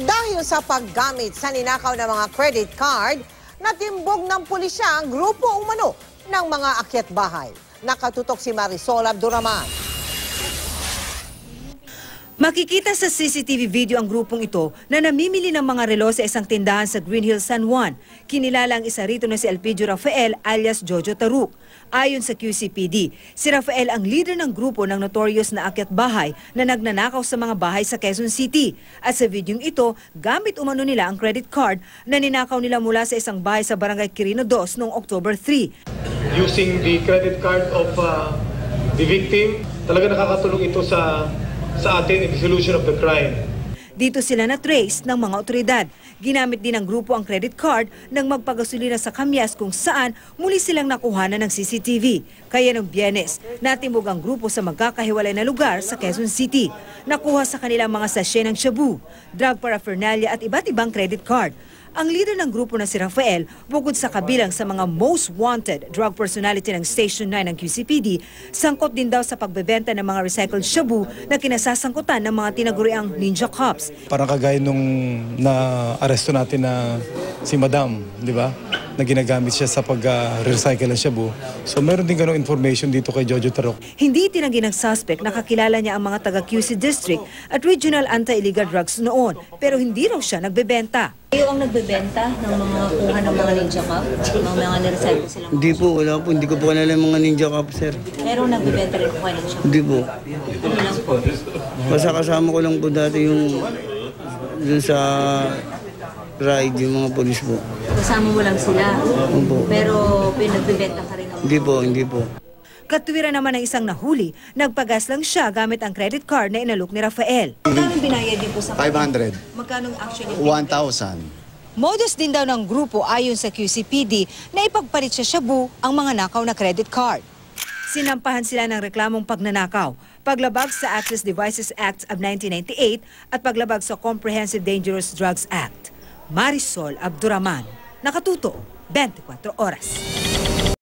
Dahil sa paggamit sa ninakaw ng mga credit card, natimbog ng pulisya ang grupo umano ng mga akyat bahay. Nakatutok si Marisol Abduraman. Makikita sa CCTV video ang grupong ito na namimili ng mga relo sa isang tindahan sa Green Hills, San Juan. Kinilala ang isa rito na si Elpidio Rafael alias Jojo Taruk. Ayon sa QCPD, si Rafael ang leader ng grupo ng notorious na akyat bahay na nagnanakaw sa mga bahay sa Quezon City. At sa videong ito, gamit umano nila ang credit card na ninakaw nila mula sa isang bahay sa Barangay Quirino 2 noong October 3. Using the credit card of the victim, talaga nakakatulong ito sa atin in the solution of the crime. Dito sila na-trace ng mga otoridad. Ginamit din ng grupo ang credit card nang magpagasolina sa kamyas kung saan muli silang nakuhanan ng CCTV. Kaya noong Biyernes, natimog ang grupo sa magkakahiwalay na lugar sa Quezon City. Nakuha sa kanilang mga sachet ng shabu, drug paraphernalia at iba't ibang credit card. Ang leader ng grupo na si Rafael, bukod sa kabilang sa mga most wanted drug personality ng Station 9 ng QCPD, sangkot din daw sa pagbebenta ng mga recycled shabu na kinasasangkutan ng mga tinaguriang ninja cops. Parang kagaya nung na-aresto natin na si Madam, di ba? Na ginagamit siya sa pag-recycle ng shabu. So meron din ganong information dito kay Jojo Taruk. Hindi tinanggi ng suspect na kakilala niya ang mga taga-QC District at Regional Anti-Illegal Drugs noon, pero hindi raw siya nagbebenta. Kayo ang nagbebenta ng mga kuha ng mga ninja cup? Mga nirecycle silang? Hindi po, wala po. Hindi ko po kanala yung mga ninja cup, sir. Pero nagbebenta rin po kayo ng shop? Hindi po. Ano lang po? Basta kasama ko lang po dati yung dun sa ride, yung mga polis po. Kasama mo lang sila? Opo. Pero pinagbebenta ka rin? Hindi po, hindi po. Katwiran naman ng isang nahuli, nagpagas lang siya gamit ang credit card na inalok ni Rafael. Magkano binayad din po sa 500. Magkano actually? 1,000. Modus din daw ng grupo ayon sa QCPD na ipagpalit sa shabu ang mga nakaw na credit card. Sinampahan sila ng reklamong pagnanakaw, paglabag sa Access Devices Act of 1998 at paglabag sa Comprehensive Dangerous Drugs Act. Marisol Abduraman, Nakatuto, 24 Oras.